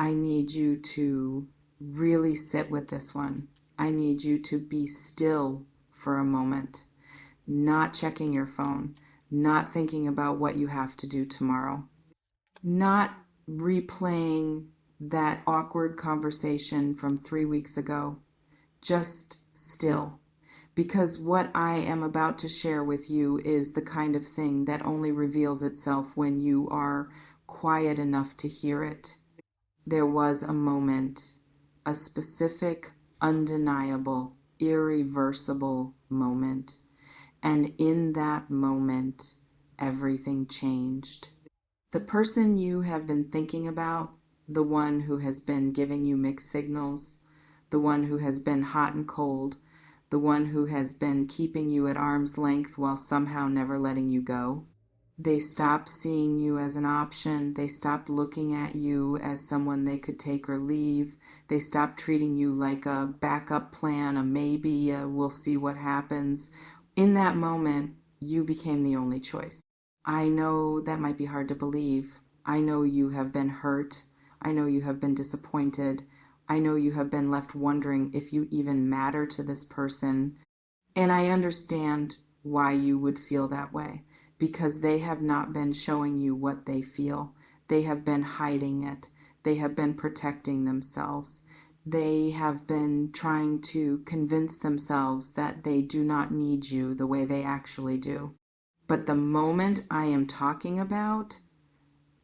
I need you to really sit with this one. I need you to be still for a moment, not checking your phone, not thinking about what you have to do tomorrow, not replaying that awkward conversation from 3 weeks ago. Just still. Because what I am about to share with you is the kind of thing that only reveals itself when you are quiet enough to hear it. There was a moment, a specific, undeniable, irreversible moment. And in that moment, everything changed. The person you have been thinking about, the one who has been giving you mixed signals, the one who has been hot and cold, the one who has been keeping you at arm's length while somehow never letting you go. They stopped seeing you as an option. They stopped looking at you as someone they could take or leave. They stopped treating you like a backup plan, a maybe, we'll see what happens. In that moment, you became the only choice. I know that might be hard to believe. I know you have been hurt. I know you have been disappointed. I know you have been left wondering if you even matter to this person. And I understand why you would feel that way, because they have not been showing you what they feel. They have been hiding it. They have been protecting themselves. They have been trying to convince themselves that they do not need you the way they actually do. But the moment I am talking about,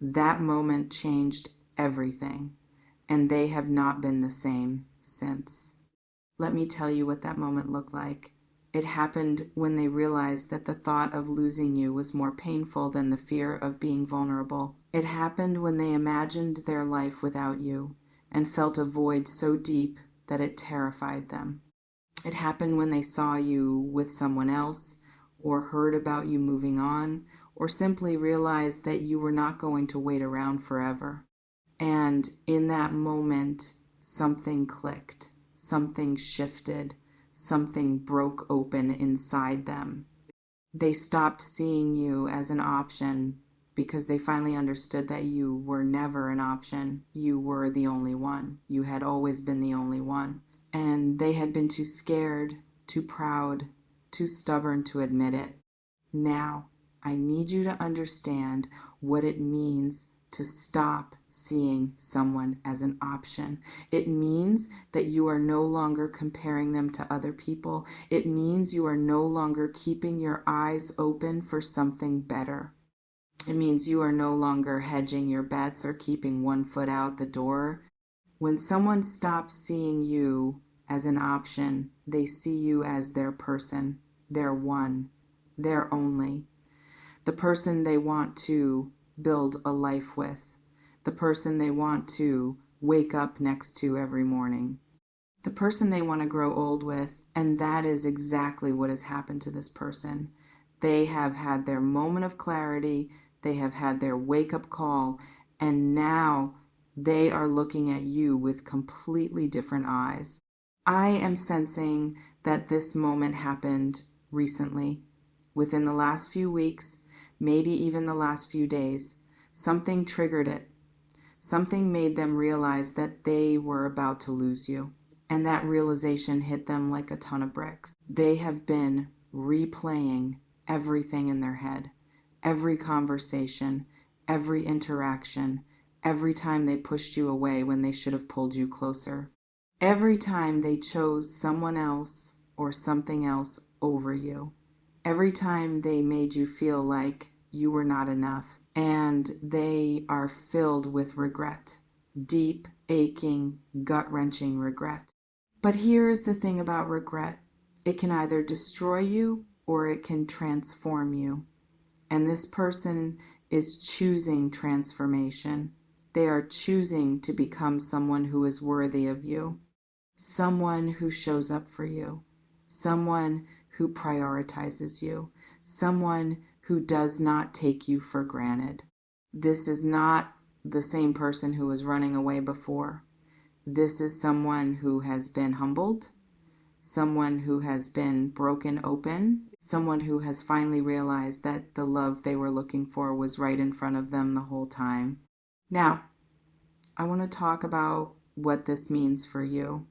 that moment changed everything, and they have not been the same since. Let me tell you what that moment looked like. It happened when they realized that the thought of losing you was more painful than the fear of being vulnerable. It happened when they imagined their life without you and felt a void so deep that it terrified them. It happened when they saw you with someone else, or heard about you moving on, or simply realized that you were not going to wait around forever. And in that moment, something clicked, something shifted, something broke open inside them. They stopped seeing you as an option because they finally understood that you were never an option. You were the only one. You had always been the only one. And they had been too scared, too proud, too stubborn to admit it. Now, I need you to understand what it means to stop seeing someone as an option. It means that you are no longer comparing them to other people. It means you are no longer keeping your eyes open for something better. It means you are no longer hedging your bets or keeping one foot out the door. When someone stops seeing you as an option, they see you as their person, their one, their only, the person they want to build a life with, the person they want to wake up next to every morning, the person they want to grow old with. And that is exactly what has happened to this person. They have had their moment of clarity, they have had their wake-up call, and now they are looking at you with completely different eyes. I am sensing that this moment happened recently, within the last few weeks, maybe even the last few days. Something triggered it. Something made them realize that they were about to lose you. And that realization hit them like a ton of bricks. They have been replaying everything in their head. Every conversation, every interaction, every time they pushed you away when they should have pulled you closer. Every time they chose someone else or something else over you. Every time they made you feel like you were not enough. And they are filled with regret. Deep, aching, gut-wrenching regret. But here is the thing about regret. It can either destroy you or it can transform you. And this person is choosing transformation. They are choosing to become someone who is worthy of you. Someone who shows up for you. Someone who prioritizes you. Someone who does not take you for granted. This is not the same person who was running away before. This is someone who has been humbled, someone who has been broken open, someone who has finally realized that the love they were looking for was right in front of them the whole time. Now, I want to talk about what this means for you,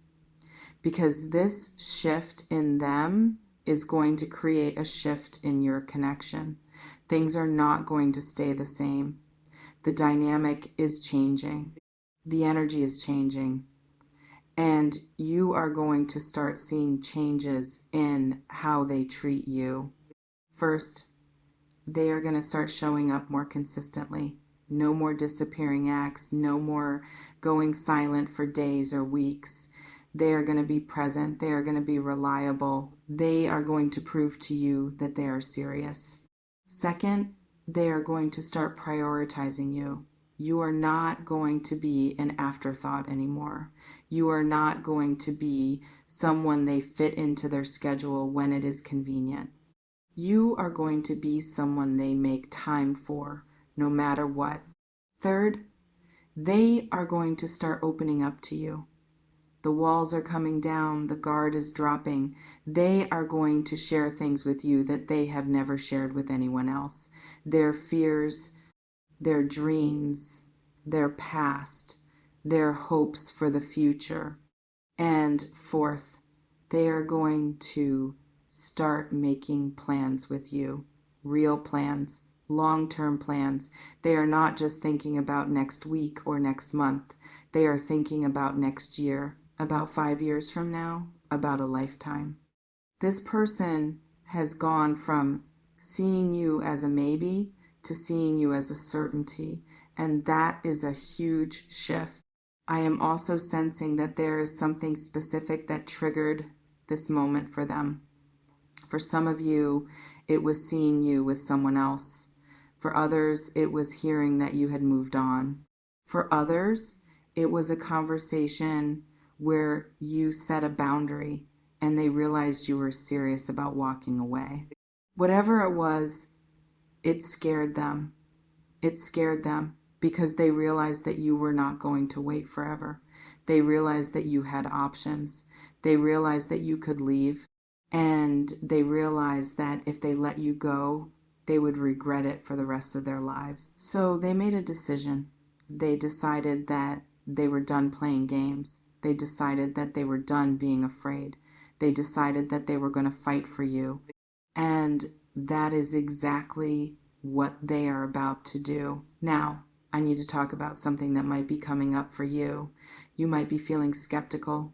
because this shift in them is going to create a shift in your connection. Things are not going to stay the same. The dynamic is changing. The energy is changing. And you are going to start seeing changes in how they treat you. First, they are going to start showing up more consistently. No more disappearing acts, no more going silent for days or weeks. They are going to be present. They are going to be reliable. They are going to prove to you that they are serious. Second, they are going to start prioritizing you. You are not going to be an afterthought anymore. You are not going to be someone they fit into their schedule when it is convenient. You are going to be someone they make time for, no matter what. Third, they are going to start opening up to you. The walls are coming down, the guard is dropping. They are going to share things with you that they have never shared with anyone else. Their fears, their dreams, their past, their hopes for the future. And fourth, they are going to start making plans with you, real plans, long-term plans. They are not just thinking about next week or next month. They are thinking about next year, about 5 years from now, about a lifetime. This person has gone from seeing you as a maybe to seeing you as a certainty, and that is a huge shift. I am also sensing that there is something specific that triggered this moment for them. For some of you, it was seeing you with someone else. For others, it was hearing that you had moved on. For others, it was a conversation where you set a boundary and they realized you were serious about walking away. Whatever it was, it scared them. It scared them because they realized that you were not going to wait forever. They realized that you had options. They realized that you could leave. And they realized that if they let you go, they would regret it for the rest of their lives. So they made a decision. They decided that they were done playing games. They decided that they were done being afraid. They decided that they were going to fight for you. And that is exactly what they are about to do. Now, I need to talk about something that might be coming up for you. You might be feeling skeptical.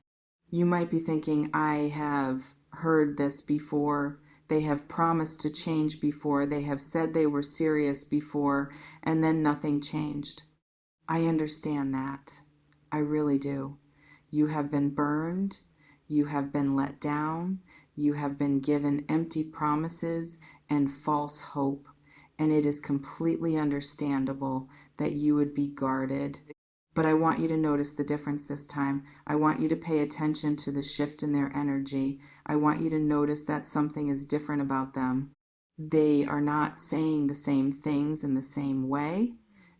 You might be thinking, I have heard this before. They have promised to change before. They have said they were serious before, and then nothing changed. I understand that. I really do. You have been burned. You have been let down. You have been given empty promises and false hope. And it is completely understandable that you would be guarded. But I want you to notice the difference this time. I want you to pay attention to the shift in their energy. I want you to notice that something is different about them. They are not saying the same things in the same way.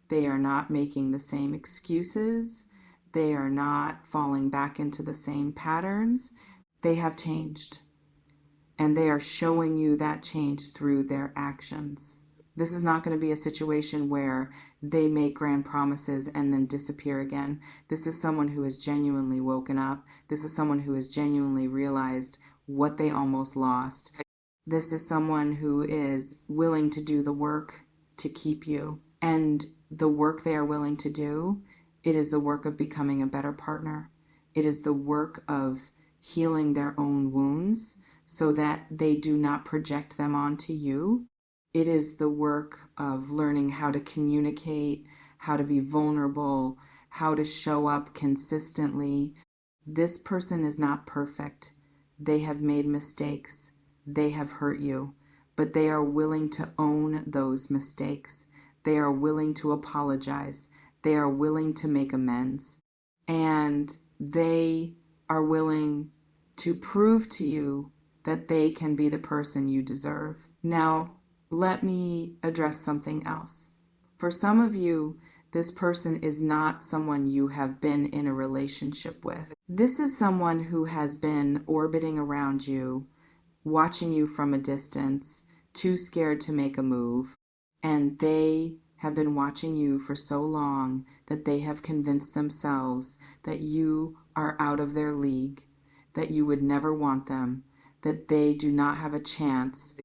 They are not making the same excuses. They are not falling back into the same patterns. They have changed. And they are showing you that change through their actions. This is not going to be a situation where they make grand promises and then disappear again. This is someone who has genuinely woken up. This is someone who has genuinely realized what they almost lost. This is someone who is willing to do the work to keep you. And the work they are willing to do, it is the work of becoming a better partner. It is the work of healing their own wounds so that they do not project them onto you. It is the work of learning how to communicate, how to be vulnerable, how to show up consistently. This person is not perfect. They have made mistakes. They have hurt you, but they are willing to own those mistakes. They are willing to apologize. They are willing to make amends. And they are willing to prove to you that they can be the person you deserve. Now, let me address something else. For some of you, this person is not someone you have been in a relationship with. This is someone who has been orbiting around you, watching you from a distance, too scared to make a move, and they have been watching you for so long that they have convinced themselves that you are out of their league, that you would never want them, that they do not have a chance.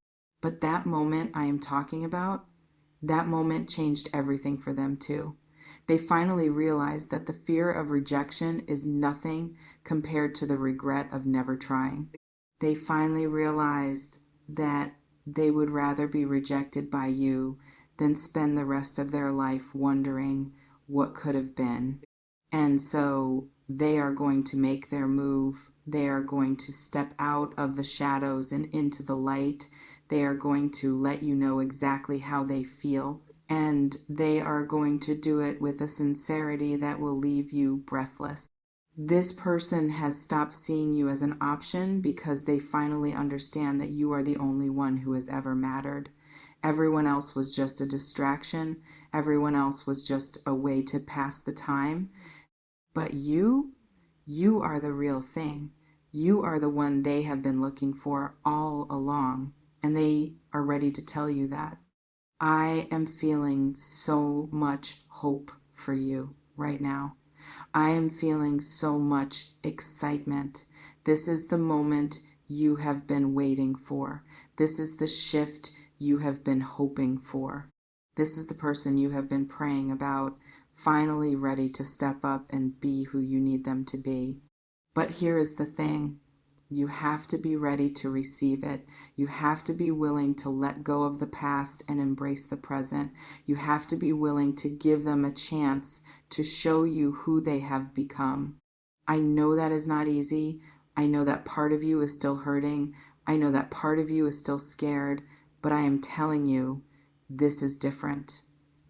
But that moment I am talking about, that moment changed everything for them too. They finally realized that the fear of rejection is nothing compared to the regret of never trying. They finally realized that they would rather be rejected by you than spend the rest of their life wondering what could have been. And so they are going to make their move. They are going to step out of the shadows and into the light. They are going to let you know exactly how they feel. And they are going to do it with a sincerity that will leave you breathless. This person has stopped seeing you as an option because they finally understand that you are the only one who has ever mattered. Everyone else was just a distraction. Everyone else was just a way to pass the time. But you are the real thing. You are the one they have been looking for all along, and they are ready to tell you that. I am feeling so much hope for you right now. I am feeling so much excitement. This is the moment you have been waiting for. This is the shift you have been hoping for. This is the person you have been praying about, finally ready to step up and be who you need them to be. But here is the thing. You have to be ready to receive it. You have to be willing to let go of the past and embrace the present. You have to be willing to give them a chance to show you who they have become. I know that is not easy. I know that part of you is still hurting. I know that part of you is still scared. But I am telling you, this is different.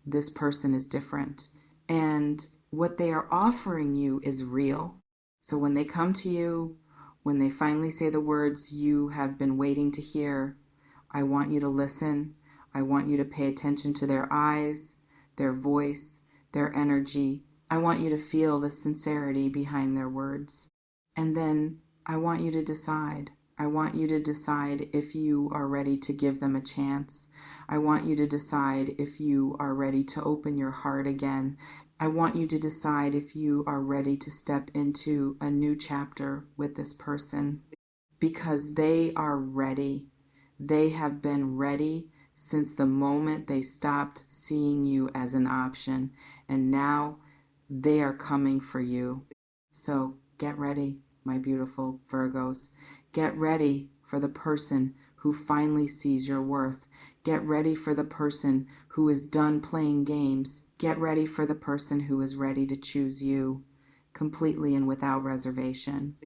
This person is different. And what they are offering you is real. So when they come to you, when they finally say the words you have been waiting to hear, I want you to listen. I want you to pay attention to their eyes, their voice, their energy. I want you to feel the sincerity behind their words. And then I want you to decide. I want you to decide if you are ready to give them a chance. I want you to decide if you are ready to open your heart again. I want you to decide if you are ready to step into a new chapter with this person, because they are ready. They have been ready since the moment they stopped seeing you as an option, and now they are coming for you. So get ready, my beautiful Virgos. Get ready for the person who finally sees your worth. Get ready for the person who is done playing games. Get ready for the person who is ready to choose you completely and without reservation.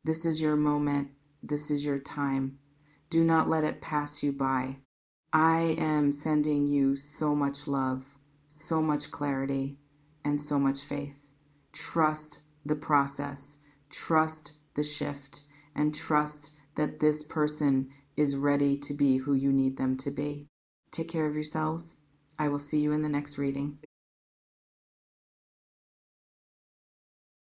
This is your moment. This is your time. Do not let it pass you by. I am sending you so much love, so much clarity, and so much faith. Trust the process. Trust the shift. And trust that this person is ready to be who you need them to be. Take care of yourselves. I will see you in the next reading.